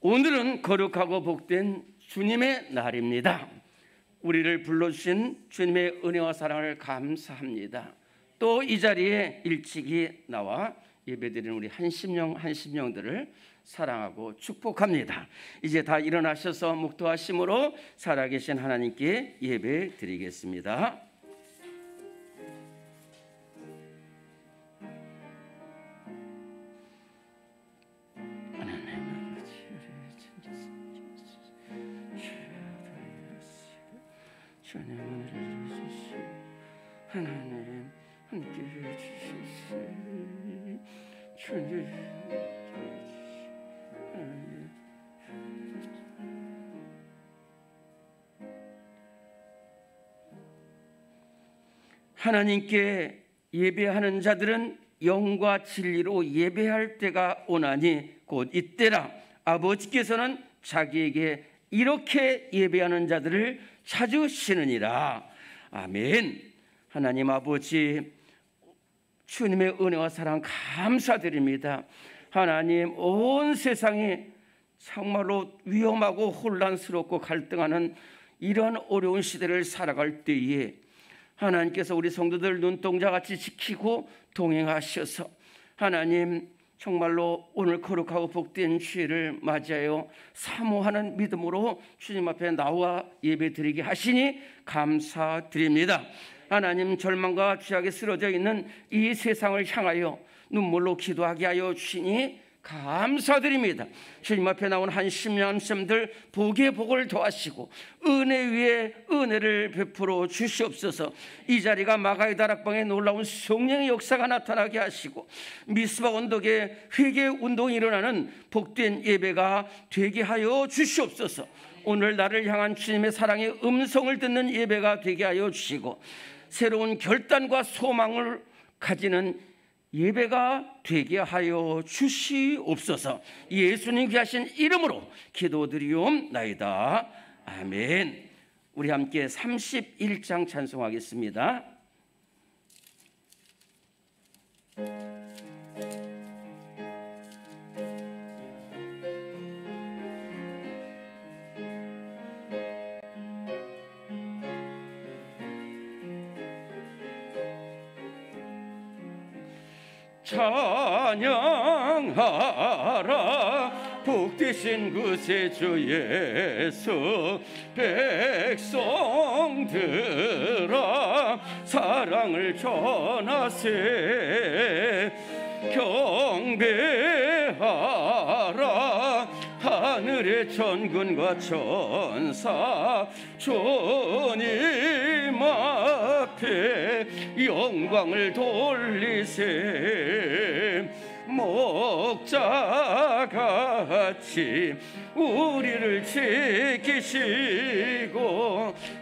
오늘은 거룩하고 복된 주님의 날입니다. 우리를 불러주신 주님의 은혜와 사랑을 감사합니다. 또 이 자리에 일찍이 나와 예배드리는 우리 한심령들을 사랑하고 축복합니다. 이제 다 일어나셔서 묵도하심으로 살아계신 하나님께 예배 드리겠습니다. 주님 은혜를 주시오. 하나님 함께해 주시오. 주님 하나님께 예배하는 자들은 영과 진리로 예배할 때가 오나니 곧 이때라. 아버지께서는 자기에게 이렇게 예배하는 자들을 찾으시느니라. 아멘. 하나님 아버지, 주님의 은혜와 사랑 감사드립니다. 하나님, 온 세상이 정말로 위험하고 혼란스럽고 갈등하는 이러한 어려운 시대를 살아갈 때에 하나님께서 우리 성도들 눈동자같이 지키고 동행하셔서 하나님 정말로 오늘 거룩하고 복된 주일을 맞이하여 사모하는 믿음으로 주님 앞에 나와 예배드리게 하시니 감사드립니다. 하나님, 절망과 죄악에 쓰러져 있는 이 세상을 향하여 눈물로 기도하게 하여 주시니 감사드립니다. 주님 앞에 나온 한심들 복에 복을 더하시고 은혜 위에 은혜를 베풀어 주시옵소서. 이 자리가 마가의 다락방에 놀라운 성령의 역사가 나타나게 하시고 미스바 언덕에 회개 운동이 일어나는 복된 예배가 되게 하여 주시옵소서. 오늘 나를 향한 주님의 사랑의 음성을 듣는 예배가 되게 하여 주시고 새로운 결단과 소망을 가지는 예배가 되게 하여 주시옵소서. 예수님 귀하신 이름으로 기도드리옵나이다. 아멘. 우리 함께 31장 찬송하겠습니다. 찬양하라 복되신 구세주 예수. 백성들아 사랑을 전하세. 경배하라 하늘의 천군과 천사. 주님 앞에 영광을 돌리세. 목자같이 우리를 지키시고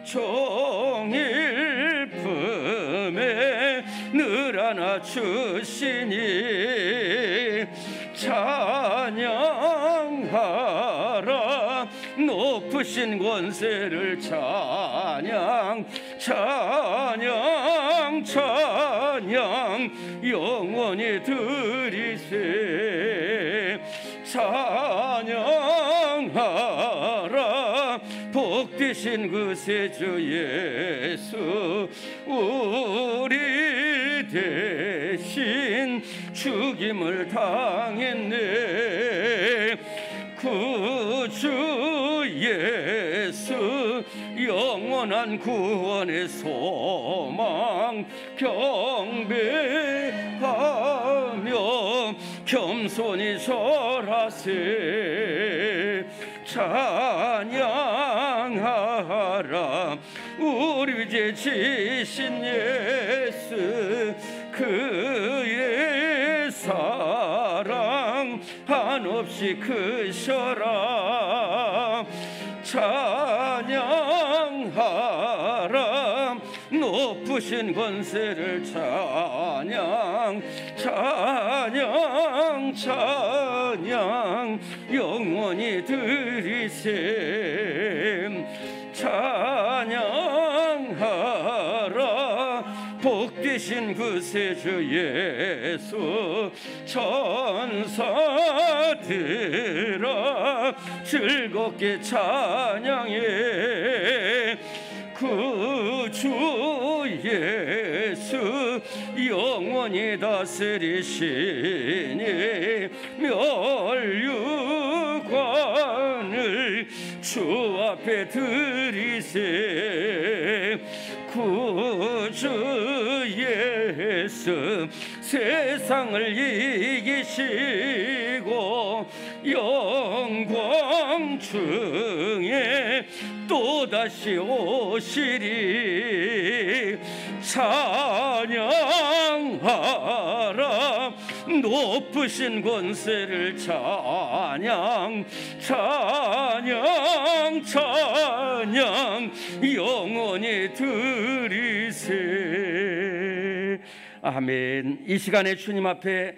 종일 품에 늘 안아주시니 찬양하라 높으신 권세를. 찬양 찬양 찬양 영원히 드리세. 찬양하라 복되신 구세주 예수. 우리 대신 죽임을 당했네. 구주 예수 영원한 구원의 소망. 경배하며 겸손히 절하세. 찬양하라 우리 죄 지신 예수. 그의 사랑 한없이 크셔라. 찬양하라 높으신 권세를. 찬양 찬양 찬양 영원히 드리세. 찬양하라 복되신 구세주 예수. 천사들아 즐겁게 찬양해. 그 주 예수 영원히 다스리시니 멸류관을 주 앞에 드리세. 구주 예수 세상을 이기시고 영광 중에 또다시 오시리. 찬양하라 높으신 권세를. 찬양 찬양 찬양 영원히 드리세. 아멘. 이 시간에 주님 앞에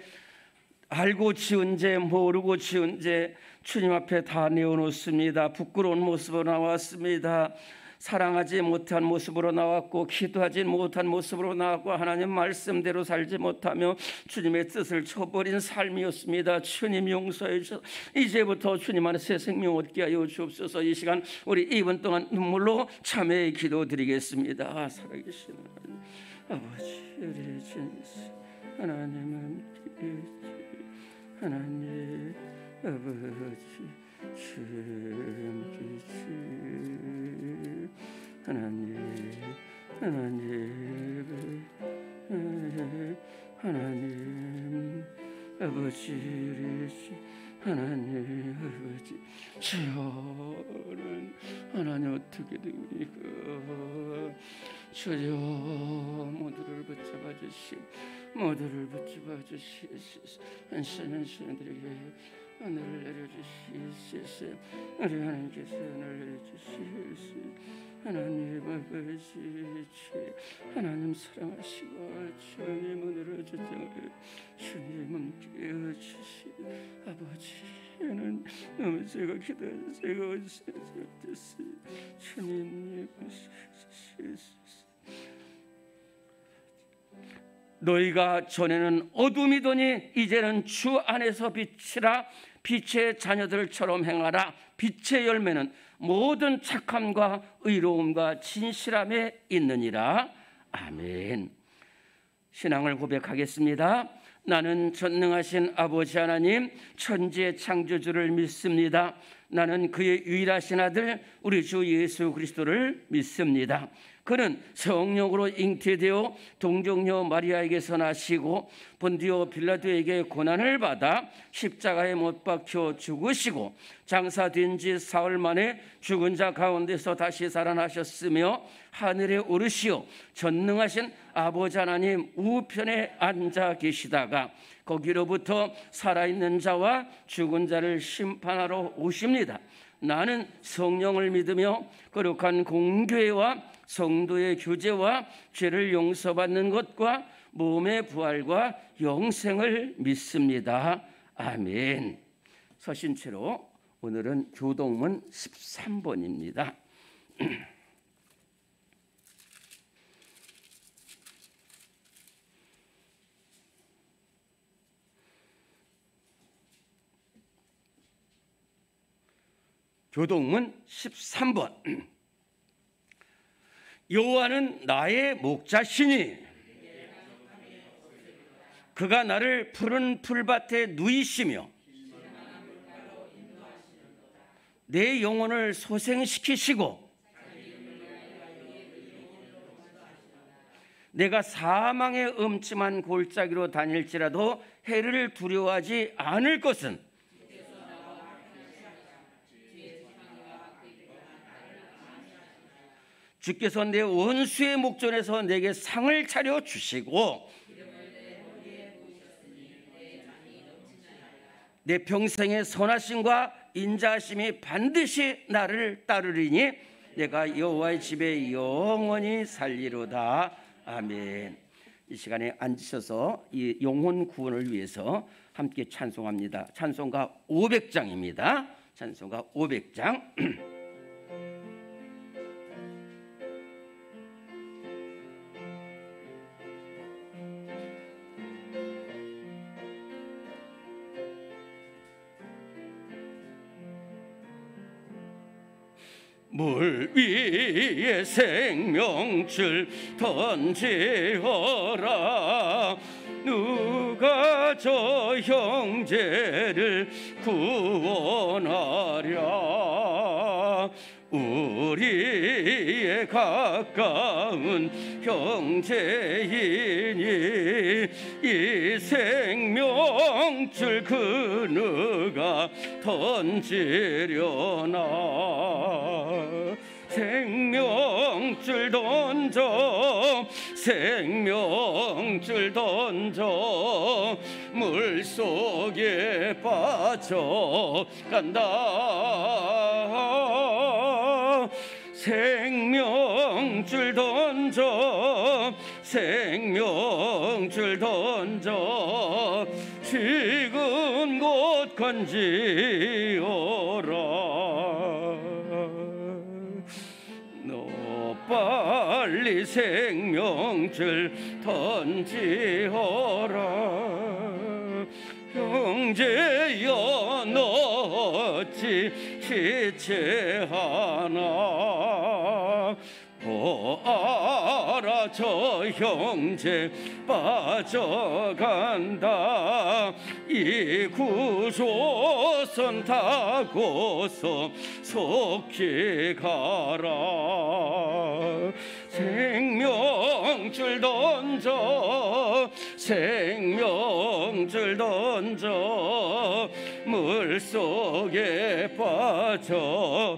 알고 지은 죄 모르고 지은 죄 주님 앞에 다 내어놓습니다. 부끄러운 모습으로 나왔습니다. 사랑하지 못한 모습으로 나왔고 기도하지 못한 모습으로 나왔고 하나님 말씀대로 살지 못하며 주님의 뜻을 저버린 삶이었습니다. 주님 용서해 주셔서 이제부터 주님 안에 새 생명 얻게 하여 주옵소서. 이 시간 우리 2분 동안 눈물로 참회의 기도 드리겠습니다. 살아계신 아버지 우리 진실 하나님 함께 하나님 아버지 주님께 하나님 아버지 하나님 아버지 저는 하나님 어떻게 됩니까? 주여 모두를 붙잡아 주시옵소서. 한시는 신들에게 하늘을 내려주시옵소서. 우리 하나님께서 하늘을 내려주시옵소서. 하나님 아버지 하나님 사랑하시고 주님은 내려주시옵소서. 주님은 깨어주시 아버지는 너무 제가 기도해서 제가 어찌했어요. 주님 예수시옵소서. 너희가 전에는 어둠이더니 이제는 주 안에서 빛이라. 빛의 자녀들처럼 행하라. 빛의 열매는 모든 착함과 의로움과 진실함에 있느니라. 아멘. 신앙을 고백하겠습니다. 나는 전능하신 아버지 하나님 천지의 창조주를 믿습니다. 나는 그의 유일하신 아들 우리 주 예수 그리스도를 믿습니다. 그는 성령으로 잉태되어 동정녀 마리아에게서 나시고 본디오 빌라도에게 고난을 받아 십자가에 못 박혀 죽으시고 장사된 지 사흘 만에 죽은 자 가운데서 다시 살아나셨으며 하늘에 오르시어 전능하신 아버지 하나님 우편에 앉아 계시다가 거기로부터 살아있는 자와 죽은 자를 심판하러 오십니다. 나는 성령을 믿으며 거룩한 공교회와 성도의 교제와 죄를 용서받는 것과 몸의 부활과 영생을 믿습니다. 아멘. 서신 채로 오늘은 교동문 13번입니다. 교동문 13번. 여호와는 나의 목자시니 그가 나를 푸른 풀밭에 누이시며 내 영혼을 소생시키시고 내가 사망의 음침한 골짜기로 다닐지라도 해를 두려워하지 않을 것은 주께서 내 원수의 목전에서 내게 상을 차려 주시고 내 평생의 선하심과 인자하심이 반드시 나를 따르리니 내가 여호와의 집에 영원히 살리로다. 아멘. 이 시간에 앉으셔서 이 영혼 구원을 위해서 함께 찬송합니다. 찬송가 500장입니다. 찬송가 500장. 물 위에 생명줄 던지어라. 누가 저 형제를 구원하랴. 우리의 가까운 형제이니 이 생명줄 그누가 던지려나. 생명줄 던져 생명줄 던져 물속에 빠져간다. 생명줄 던져 생명줄 던져 지금 곧 건지어라. 너 빨리 생명줄 던지어라. 형제여 너 어찌 지체하나. 보아라 저 형제 빠져간다. 이 구조선 타고서 속히 가라. 생명줄 던져 생명줄 던져 물속에 빠져간다.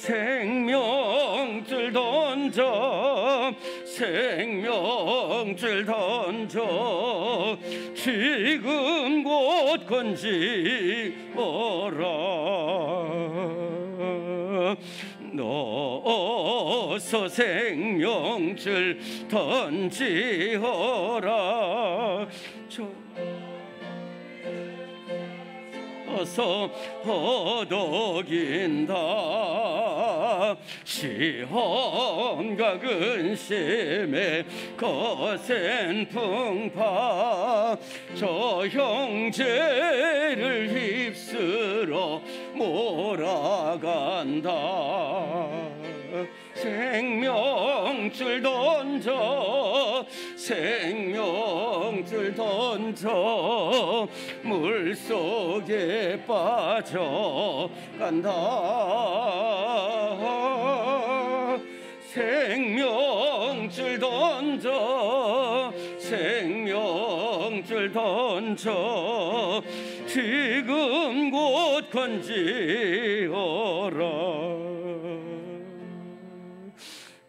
생명줄 던져 생명줄 던져 지금 곧 건지어라. 어서 생명줄 던지어라. 어서 허덕인다. 시험과 근심에 거센 풍파 저 형제를 휩쓸어 몰아간다. 생명줄 던져 생명줄 던져 물속에 빠져간다. 생명줄 던져 생명줄 던져 지금 곧 건지어라.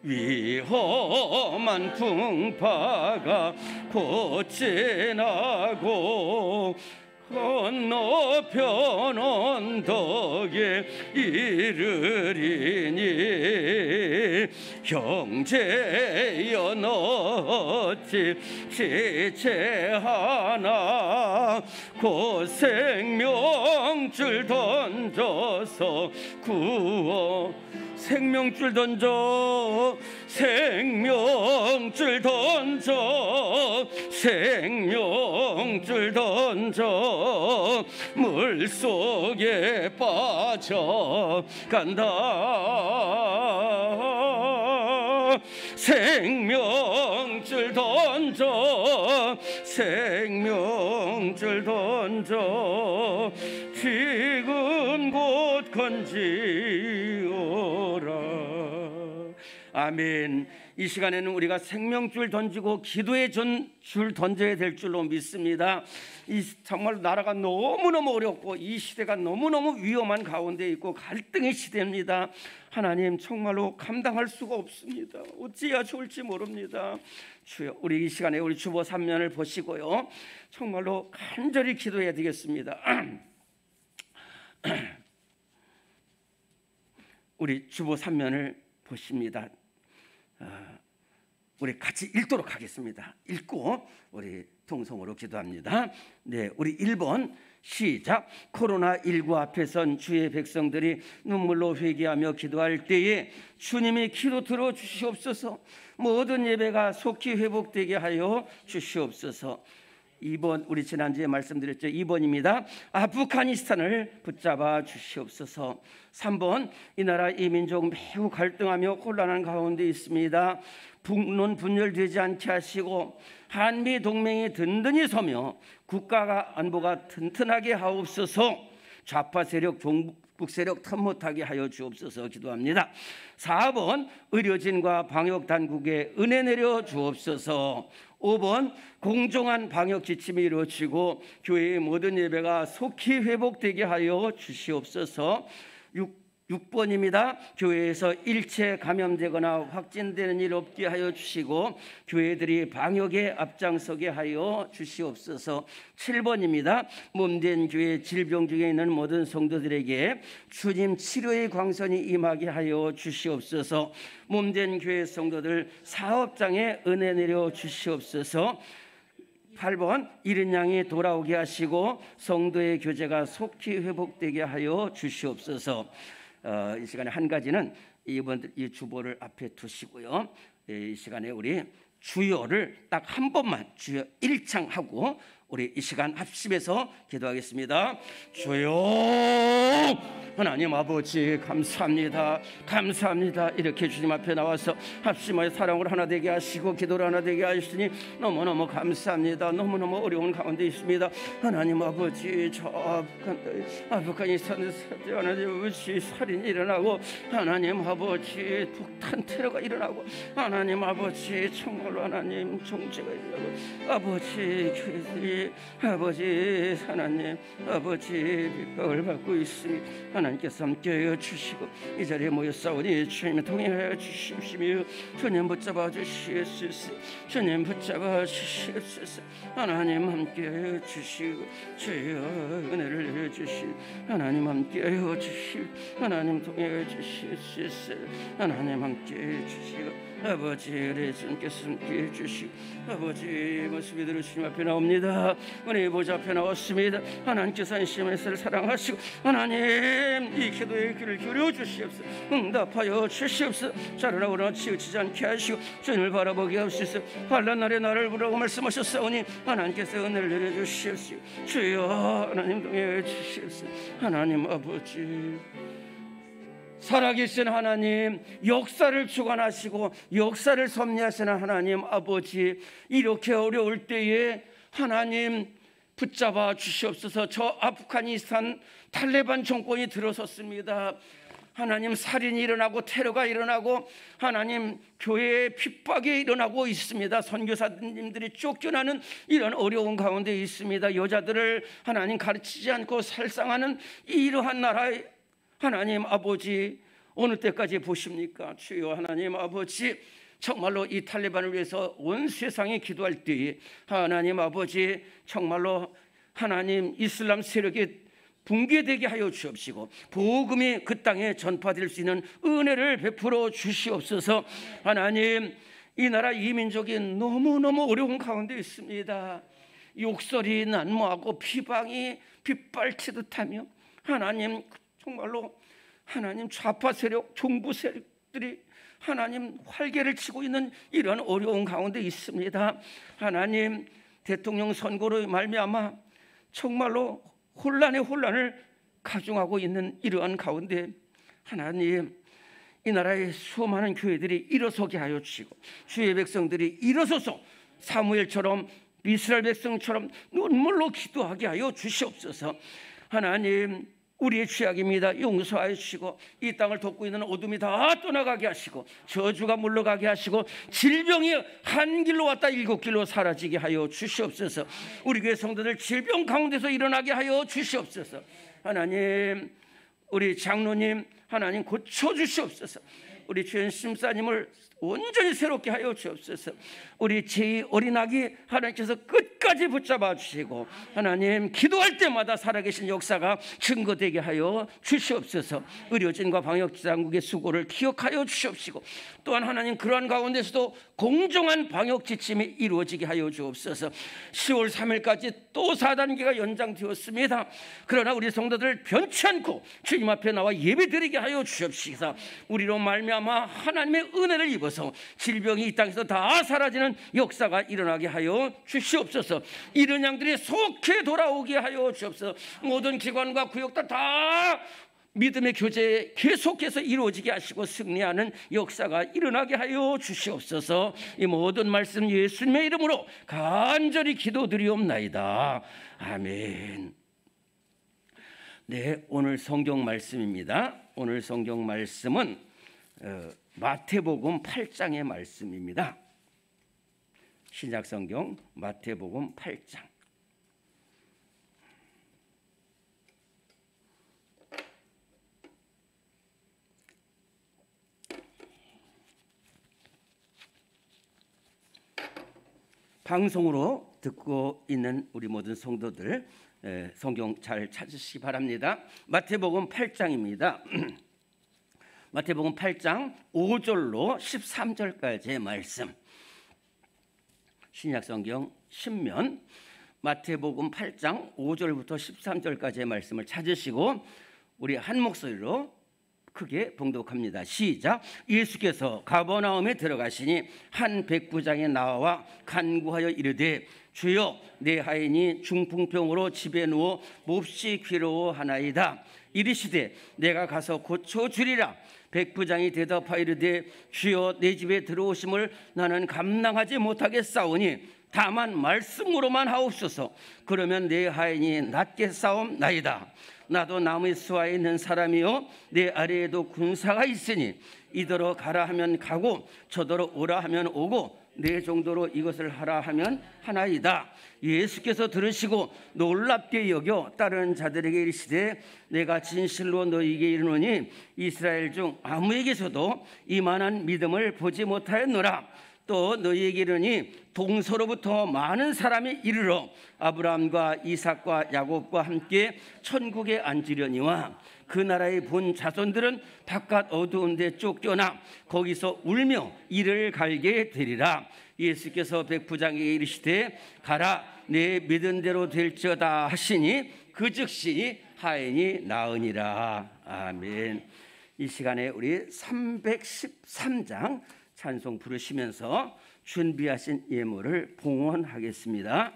위험한 풍파가 곧 지나고 건너편 언덕에 이르리니 형제여 너 어찌 지체하나. 곧 생명줄 던져서 구워 생명줄 던져 생명줄 던져 생명줄 던져 물속에 빠져간다. 생명줄 던져 생명줄 던져 지금 곧 건지어라. 아멘. 이 시간에는 우리가 생명줄 던지고 기도의 줄 던져야 될 줄로 믿습니다. 이 정말 나라가 너무너무 어렵고 이 시대가 너무너무 위험한 가운데 있고 갈등의 시대입니다. 하나님 정말로 감당할 수가 없습니다. 어찌해야 좋을지 모릅니다. 주여, 우리 이 시간에 우리 주보 3면을 보시고요, 정말로 간절히 기도해야 되겠습니다. 우리 주보 3면을 보십니다. 우리 같이 읽도록 하겠습니다. 읽고 우리 통성으로 기도합니다. 네, 우리 1번 시작. 코로나19 앞에 선 주의 백성들이 눈물로 회개하며 기도할 때에 주님이 기도 들어 주시옵소서. 모든 예배가 속히 회복되게 하여 주시옵소서. 2번, 우리 지난주에 말씀드렸죠. 2번입니다. 아프가니스탄을 붙잡아 주시옵소서. 3번, 이 나라 이 민족 매우 갈등하며 혼란한 가운데 있습니다. 북론 분열되지 않게 하시고 한미 동맹이 든든히 서며 국가가 안보가 튼튼하게 하옵소서. 좌파 세력, 종북 세력 틈못하게 하여 주옵소서 기도합니다. 4번, 의료진과 방역당국에 은혜 내려 주옵소서. 5번, 공정한 방역 지침이 이루어지고 교회의 모든 예배가 속히 회복되게 하여 주시옵소서. 6번입니다. 교회에서 일체 감염되거나 확진되는 일 없게 하여 주시고 교회들이 방역에 앞장서게 하여 주시옵소서. 7번입니다. 몸된 교회 질병 중에 있는 모든 성도들에게 주님 치료의 광선이 임하게 하여 주시옵소서. 몸된 교회 성도들 사업장에 은혜 내려 주시옵소서. 8번, 이른 양이 돌아오게 하시고 성도의 교제가 속히 회복되게 하여 주시옵소서. 이 시간에 한 가지는 이번 이 주보를 앞에 두시고요. 이 시간에 우리 주여를 딱 한 번만 주여 1창 하고 우리 이 시간 합심해서 기도하겠습니다. 주여 하나님 아버지 감사합니다. 감사합니다. 이렇게 주님 앞에 나와서 합심하여 사랑으로 하나 되게 하시고 기도로 하나 되게 하시니 너무너무 감사합니다. 너무너무 어려운 가운데 있습니다. 하나님 아버지 저 아프가니스탄에서 하나님 아버지 살인이 일어나고 하나님 아버지 폭탄 테러가 일어나고 하나님 아버지 정말로 하나님 정죄가 일어나고 아버지 교회들이 아버지 하나님 아버지 핍박을 받고 있으니 하나님께서 함께하여 주시고 이 자리에 모여 싸우니 주님 동행하여 주시옵시며 주님 붙잡아 주시옵소서. 주님 붙잡아 주시옵소서. 하나님 함께하여 주시고 주여 은혜를 내려주시고 하나님 함께하여 주시고 하나님 동행하여 주시옵소서. 하나님 함께하여 주시고 아버지 우리 주님께서 함께해 주시고 아버지 모습이 들어 주님 앞에 나옵니다. 은혜의 보좌 앞에 나왔습니다. 하나님께서 한심에서를 사랑하시고 하나님 이 기도의 귀를 기울여 주시옵소서. 응답하여 주시옵소서. 자르나오나 치우치지 않게 하시고 주님을 바라보게 하시옵소서. 환난 날에 나를 부르라고 말씀하셨사오니 하나님께서 은혜를 내려주시옵소서. 주여 하나님 동행해 주시옵소서. 하나님 아버지 살아계신 하나님 역사를 주관하시고 역사를 섭리하시는 하나님 아버지 이렇게 어려울 때에 하나님 붙잡아 주시옵소서. 저 아프가니스탄 탈레반 정권이 들어섰습니다. 하나님 살인이 일어나고 테러가 일어나고 하나님 교회의 핍박이 일어나고 있습니다. 선교사님들이 쫓겨나는 이런 어려운 가운데 있습니다. 여자들을 하나님 가르치지 않고 살상하는 이러한 나라에 하나님 아버지 어느 때까지 보십니까? 주여 하나님 아버지 정말로 이 탈레반을 위해서 온 세상이 기도할 때에 하나님 아버지 정말로 하나님 이슬람 세력이 붕괴되게 하여 주옵시고 복음이 그 땅에 전파될 수 있는 은혜를 베풀어 주시옵소서. 하나님 이 나라 이 민족이 너무너무 어려운 가운데 있습니다. 욕설이 난무하고 비방이 빗발치듯 하며 하나님 정말로 하나님 좌파 세력 종부 세력들이 하나님 활개를 치고 있는 이런 어려운 가운데 있습니다. 하나님 대통령 선거로 말미암아 정말로 혼란의 혼란을 가중하고 있는 이러한 가운데 하나님 이 나라의 수많은 교회들이 일어서게 하여 주시고 주의 백성들이 일어서서 사무엘처럼 이스라엘 백성처럼 눈물로 기도하게 하여 주시옵소서. 하나님 우리의 죄악입니다. 용서하여 주시고 이 땅을 덮고 있는 어둠이 다 떠나가게 하시고 저주가 물러가게 하시고 질병이 한 길로 왔다 7길로 사라지게 하여 주시옵소서. 우리 교회 성도들 질병 가운데서 일어나게 하여 주시옵소서. 하나님 우리 장로님 하나님 고쳐주시옵소서. 우리 주연 심사님을 온전히 새롭게 하여 주옵소서. 우리 제2 어린아기 하나님께서 끝까지 붙잡아 주시고 하나님 기도할 때마다 살아계신 역사가 증거되게 하여 주시옵소서. 의료진과 방역당국의 수고를 기억하여 주시옵시고 또한 하나님 그러한 가운데서도 공정한 방역 지침이 이루어지게 하여 주옵소서. 10월 3일까지 또 4단계가 연장되었습니다. 그러나 우리 성도들 변치 않고 주님 앞에 나와 예배드리게 하여 주옵시사. 우리로 말미암아 말미암아 하나님의 은혜를 입어서 질병이 이 땅에서 다 사라지는 역사가 일어나게 하여 주시옵소서. 이런 양들이 속히 돌아오게 하여 주옵소서. 모든 기관과 구역들 다 믿음의 교제 계속해서 이루어지게 하시고 승리하는 역사가 일어나게 하여 주시옵소서. 이 모든 말씀 예수님의 이름으로 간절히 기도드리옵나이다. 아멘. 네, 오늘 성경 말씀입니다. 오늘 성경 말씀은 마태복음 8장의 말씀입니다. 신약성경 마태복음 8장. 방송으로 듣고 있는 우리 모든 성도들 성경 잘 찾으시기 바랍니다. 마태복음 8장입니다. 마태복음 8장 5절로 13절까지의 말씀. 신약성경 신면 마태복음 8장 5절부터 13절까지의 말씀을 찾으시고 우리 한 목소리로 크게 봉독합니다. 시작. 예수께서 가버나움에 들어가시니 한 백부장이 나와 간구하여 이르되 주여 내 하인이 중풍병으로 집에 누워 몹시 괴로워하나이다. 이르시되 내가 가서 고쳐주리라. 백부장이 대답하여 이르되 주여 내 집에 들어오심을 나는 감당하지 못하겠사오니 다만 말씀으로만 하옵소서. 그러면 내 하인이 낫게 싸움나이다. 나도 나무수아에 있는 사람이요 내 아래에도 군사가 있으니 이더러 가라 하면 가고 저더러 오라 하면 오고 내 정도로 이것을 하라 하면 하나이다. 예수께서 들으시고 놀랍게 여겨 따르는 자들에게 이르시되 내가 진실로 너희에게 이르노니 이스라엘 중 아무에게서도 이만한 믿음을 보지 못하였노라. 또 너희에게 이르니 동서로부터 많은 사람이 이르러 아브라함과 이삭과 야곱과 함께 천국에 앉으려니와 그 나라의 본 자손들은 바깥 어두운 데 쫓겨나 거기서 울며 이를 갈게 되리라. 예수께서 백부장에게 이르시되 가라 내 믿은 대로 될지어다 하시니 그 즉시 하인이 나으니라. 아멘. 이 시간에 우리 313장 찬송 부르시면서 준비하신 예물을 봉헌하겠습니다.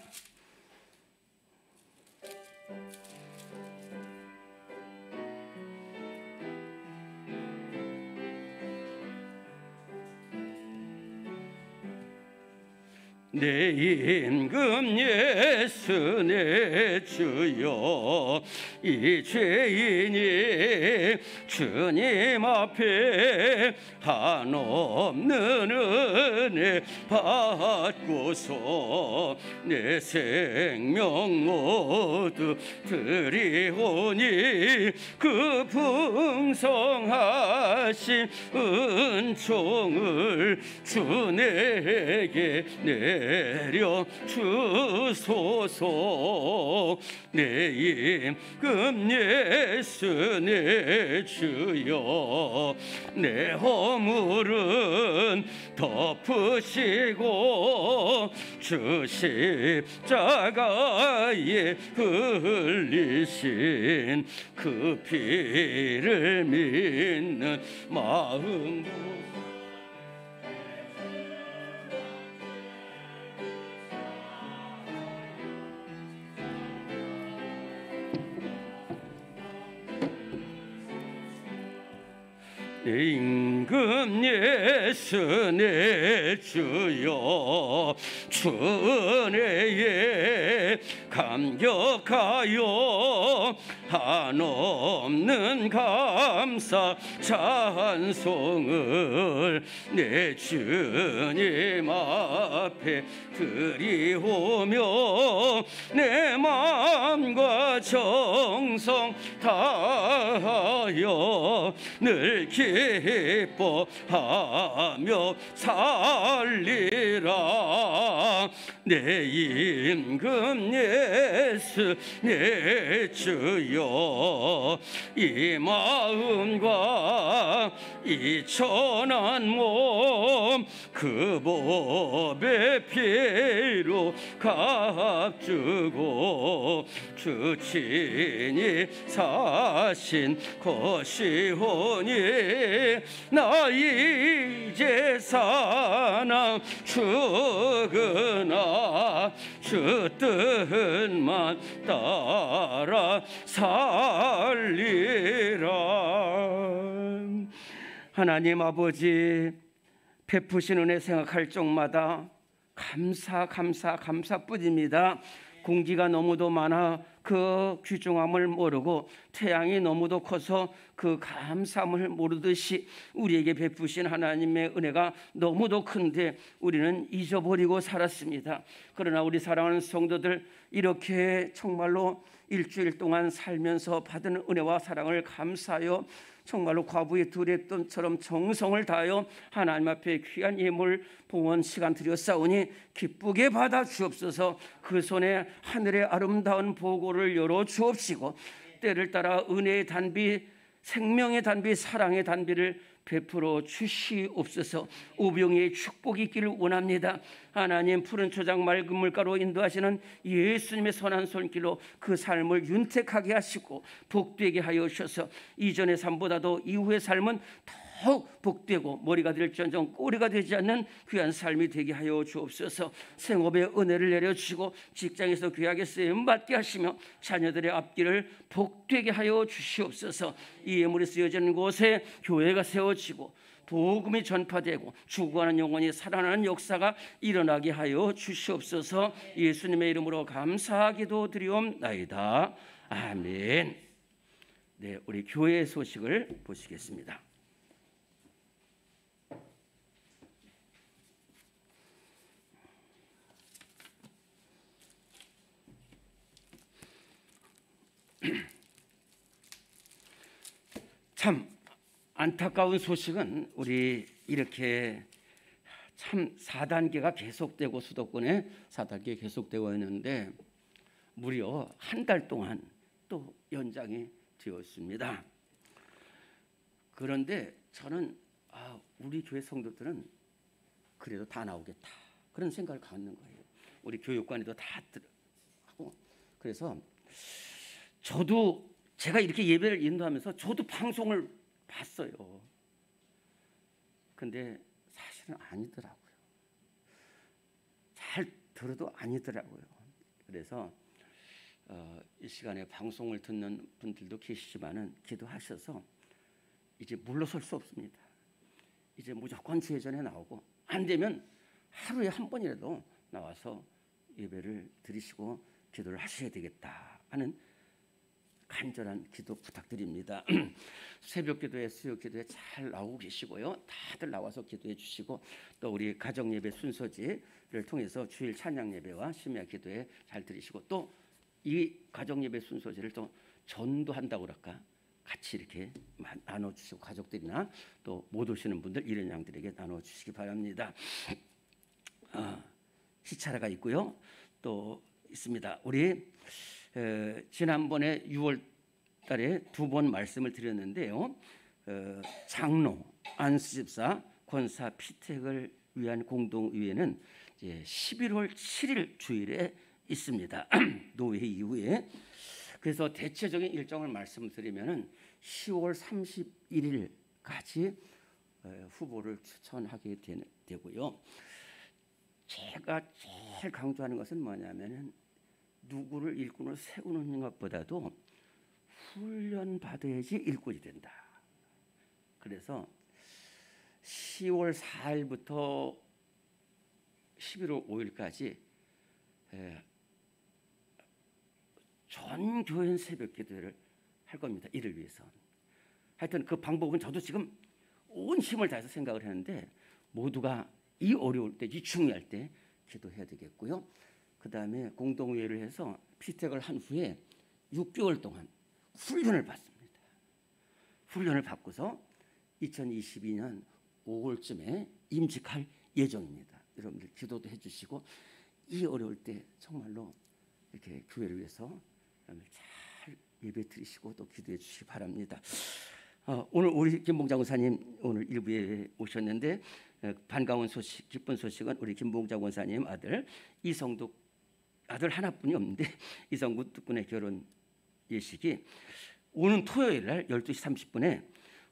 내 임금 예수 내 주여 이 죄인이 주님 앞에 한없는 은혜 받고서 내 생명 모두 드리오니 그 풍성하신 은총을 주 내게 내려 주소서. 내 임금 예수 내 주여 내 허물은 덮으시고 주 십자가에 흘리신 그 피를 믿는 마음 내 임금 예수 내 주여 주 은혜에 감격하여 한없는 감사 찬송을 내 주님 앞에 드리오며 내 마음과 정성 다하여 늘 기뻐하며 살리라. 내 임금 예수 내 주여 이 마음과 이 천한 몸 그 법의 피로 값주고 주 친히 사신 것이오니 나 이제 사나 죽으나 주 뜻만 따라 살리라. 하나님 아버지, 베푸신 은혜 생각할 적마다 감사뿐입니다. 공기가 너무도 많아 그 귀중함을 모르고 태양이 너무도 커서 그 감사함을 모르듯이 우리에게 베푸신 하나님의 은혜가 너무도 큰데 우리는 잊어버리고 살았습니다. 그러나 우리 사랑하는 성도들, 이렇게 정말로 일주일 동안 살면서 받은 은혜와 사랑을 감사하여 정말로 과부의 두레돈처럼 정성을 다하여 하나님 앞에 귀한 예물 봉헌 시간 드렸사오니 기쁘게 받아 주옵소서. 그 손에 하늘의 아름다운 보고를 열어 주옵시고 때를 따라 은혜의 단비, 생명의 단비, 사랑의 단비를 베풀어 주시옵소서. 우병의 축복이 있기를 원합니다. 하나님, 푸른 초장 맑은 물가로 인도하시는 예수님의 선한 손길로 그 삶을 윤택하게 하시고 복되게 하여 주셔서 이전의 삶보다도 이후의 삶은 더욱 복되고 머리가 될지언정 꼬리가 되지 않는 귀한 삶이 되게 하여 주옵소서. 생업의 은혜를 내려주시고 직장에서 귀하게 쓰임 받게 하시며 자녀들의 앞길을 복되게 하여 주시옵소서. 이 예물이 쓰여지는 곳에 교회가 세워지고 복음이 전파되고 죽어가는 영혼이 살아나는 역사가 일어나게 하여 주시옵소서. 예수님의 이름으로 감사하기도 드리옵나이다. 아멘. 네, 우리 교회의 소식을 보시겠습니다. 참 안타까운 소식은 우리 이렇게 참 4단계가 계속되고 수도권에 4단계 계속되고 있는데 무려 한 달 동안 또 연장이 되었습니다. 그런데 저는 우리 교회 성도들은 그래도 다 나오겠다 그런 생각을 갖는 거예요. 우리 교육관에도 다 하고 그래서 저도 제가 이렇게 예배를 인도하면서 저도 방송을 봤어요. 근데 사실은 아니더라고요. 잘 들어도 아니더라고요. 그래서 이 시간에 방송을 듣는 분들도 계시지만은 기도하셔서 이제 물러설 수 없습니다. 이제 무조건 주회전에 나오고 안 되면 하루에 한 번이라도 나와서 예배를 드리시고 기도를 하셔야 되겠다 하는 간절한 기도 부탁드립니다. 새벽 기도에 수요 기도에 잘 나오고 계시고요. 다들 나와서 기도해 주시고 또 우리 가정 예배 순서지를 통해서 주일 찬양 예배와 심야 기도에 잘 들으시고 또 이 가정 예배 순서지를 또 전도한다고 그럴까? 같이 이렇게 나눠 주시고 가족들이나 또 못 오시는 분들 이런 양들에게 나눠 주시기 바랍니다. 시차라가 있고요. 또 있습니다. 우리 지난번에 6월 달에 2번 말씀을 드렸는데요. 장로, 안수집사, 권사 피택을 위한 공동의회는 이제 11월 7일 주일에 있습니다. 노회 이후에. 그래서 대체적인 일정을 말씀드리면은 10월 31일까지 후보를 추천하게 되고요. 제가 제일 강조하는 것은 뭐냐면은 누구를 일꾼으로 세우는 것보다도 훈련 받아야지 일꾼이 된다. 그래서 10월 4일부터 11월 5일까지 전 교인 새벽 기도를 할 겁니다. 이를 위해서. 하여튼 그 방법은 저도 지금 온 힘을 다해서 생각을 했는데 모두가 이 어려울 때, 이 중요할 때 기도해야 되겠고요. 그 다음에 공동회의를 해서 피택을 한 후에 6개월 동안 훈련을 받습니다. 훈련을 받고서 2022년 5월쯤에 임직할 예정입니다. 여러분들 기도도 해주시고 이 어려울 때 정말로 이렇게 교회를 위해서 잘 예배 드리시고 또 기도해 주시기 바랍니다. 오늘 우리 김봉장 의사님 오늘 일부에 오셨는데 반가운 소식, 기쁜 소식은 우리 김봉자 권사님 아들 이성득 아들 하나뿐이 없는데 이성득 군의 결혼 예식이 오는 토요일 날 12시 30분에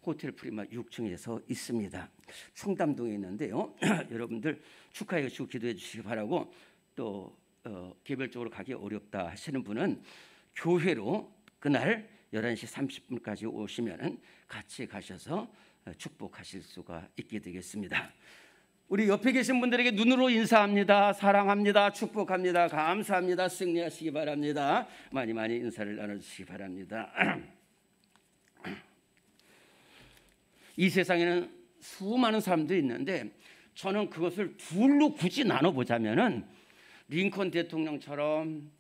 호텔 프리마 6층에서 있습니다. 청담동에 있는데요. 여러분들 축하해 주시고 기도해 주시기 바라고, 또 개별적으로 가기 어렵다 하시는 분은 교회로 그날 11시 30분까지 오시면 같이 가셔서 축복하실 수가 있게 되겠습니다. 우리 옆에 계신 분들에게 눈으로 인사합니다. 사랑합니다. 축복합니다. 감사합니다. 승리하시기 바랍니다. 많이 많이 인사를 나눠주시기 바랍니다. 이 세상에는 수많은 사람들이 있는데 저는 그것을 둘로 굳이 나눠보자면은 링컨 대통령처럼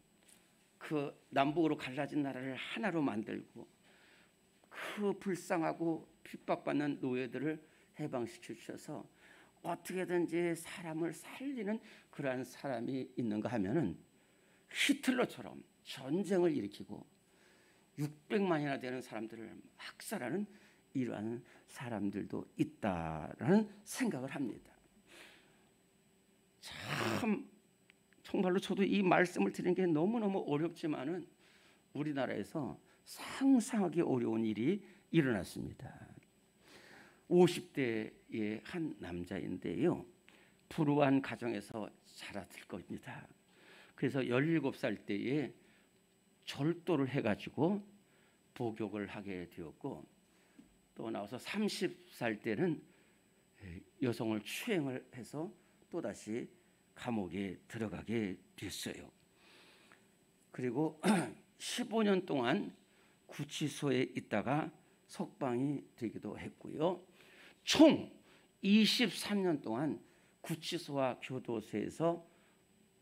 그 남북으로 갈라진 나라를 하나로 만들고 그 불쌍하고 핍박받는 노예들을 해방시켜 주셔서 어떻게든지 사람을 살리는 그러한 사람이 있는가 하면은 히틀러처럼 전쟁을 일으키고 600만이나 되는 사람들을 학살하는 이러한 사람들도 있다라는 생각을 합니다. 참 정말로 저도 이 말씀을 드리는 게 너무너무 어렵지만은 우리나라에서 상상하기 어려운 일이 일어났습니다. 50대의 한 남자인데요. 불우한 가정에서 자랐을 겁니다. 그래서 17살 때에 절도를 해가지고 복역을 하게 되었고, 또 나와서 30살 때는 여성을 추행을 해서 또다시 감옥에 들어가게 됐어요. 그리고 15년 동안 구치소에 있다가 석방이 되기도 했고요. 총 23년 동안 구치소와 교도소에서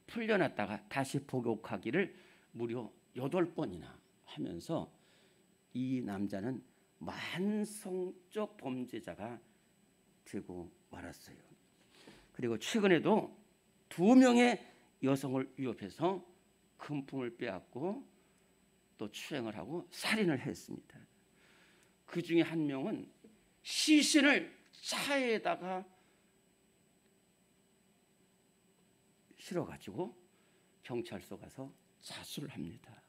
풀려났다가 다시 복역하기를 무려 8번이나 하면서 이 남자는 만성적 범죄자가 되고 말았어요. 그리고 최근에도 2명의 여성을 위협해서 금품을 빼앗고 또 추행을 하고 살인을 했습니다. 그 중에 한 명은 시신을 차에다가 실어가지고 경찰서 가서 자수를 합니다.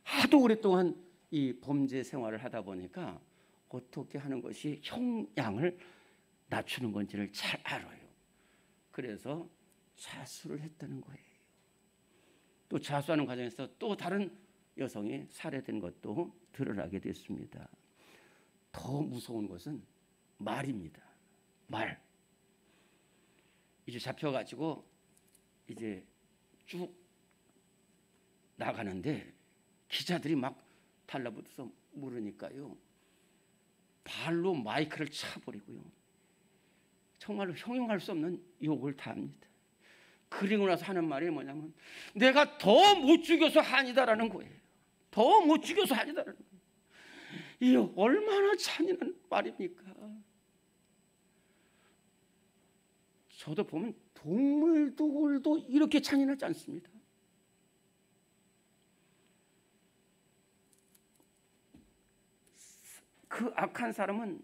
하도 오랫동안 이 범죄 생활을 하다 보니까 어떻게 하는 것이 형량을 낮추는 건지를 잘 알아요. 그래서 자수를 했다는 거예요. 또 자수하는 과정에서 또 다른 여성이 살해된 것도 드러나게 됐습니다. 더 무서운 것은 말입니다. 말. 이제 잡혀가지고 이제 쭉 나가는데 기자들이 막 달라붙어서 물으니까요, 발로 마이크를 차버리고요, 정말로 형용할 수 없는 욕을 다 합니다. 그리고 나서 하는 말이 뭐냐면 내가 더 못 죽여서 한이다라는 거예요. 더 못 죽여서 한이다라는 거예요. 이게 얼마나 잔인한 말입니까? 저도 보면 동물들도 이렇게 잔인하지 않습니다. 그 악한 사람은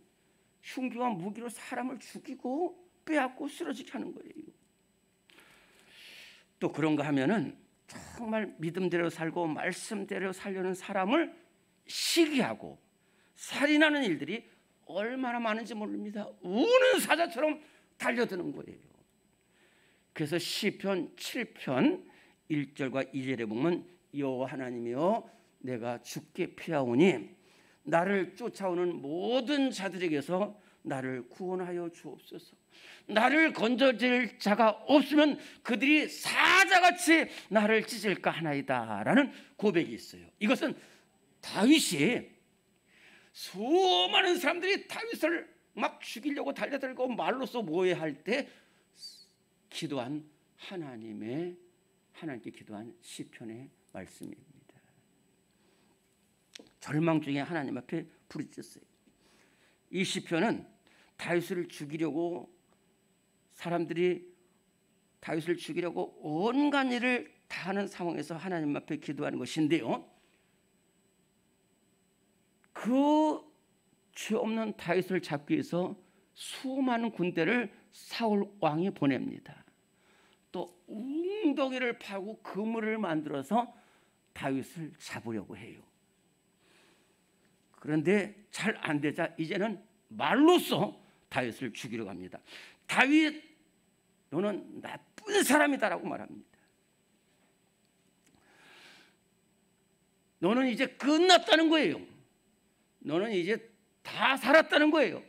흉기와 무기로 사람을 죽이고 빼앗고 쓰러지게 하는 거예요. 또 그런가 하면은 정말 믿음대로 살고 말씀대로 살려는 사람을 시기하고 살인하는 일들이 얼마나 많은지 모릅니다. 우는 사자처럼 달려드는 거예요. 그래서 시편 7편 1절과 2절에 보면 여호와 하나님이여 내가 주께 피하오니 나를 쫓아오는 모든 자들에게서 나를 구원하여 주옵소서. 나를 건져줄 자가 없으면 그들이 사자같이 나를 찢을까 하나이다 라는 고백이 있어요. 이것은 다윗이 수많은 사람들이 다윗을 막 죽이려고 달려들고 말로써 모해할 때 기도한 하나님께 기도한 시편의 말씀입니다. 절망 중에 하나님 앞에 부르짖었어요. 이 시편은 다윗을 죽이려고 사람들이 다윗을 죽이려고 온갖 일을 다 하는 상황에서 하나님 앞에 기도하는 것인데요, 그 죄 없는 다윗을 잡기 위해서 수많은 군대를 사울 왕이 보냅니다. 또 웅덩이를 파고 그물을 만들어서 다윗을 잡으려고 해요. 그런데 잘 안 되자 이제는 말로써 다윗을 죽이려고 합니다. 다윗, 너는 나쁜 사람이다라고 말합니다. 너는 이제 끝났다는 거예요. 너는 이제 다 살았다는 거예요.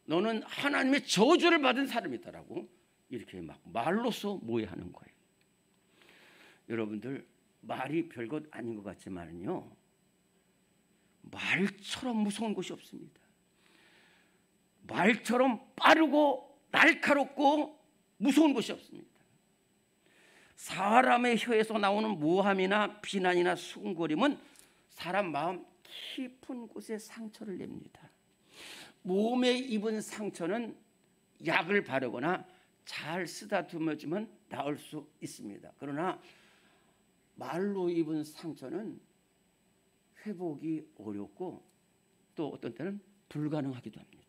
너는 하나님의 저주를 받은 사람이다라고 이렇게 막 말로써 모해하는 거예요. 여러분들, 말이 별것 아닌 것 같지만요, 말처럼 무서운 것이 없습니다. 말처럼 빠르고 날카롭고 무서운 것이 없습니다. 사람의 혀에서 나오는 모함이나 비난이나 수군거림은 사람 마음 깊은 곳에 상처를 냅니다. 몸에 입은 상처는 약을 바르거나 잘 쓰다듬어주면 나을 수 있습니다. 그러나 말로 입은 상처는 회복이 어렵고 또 어떤 때는 불가능하기도 합니다.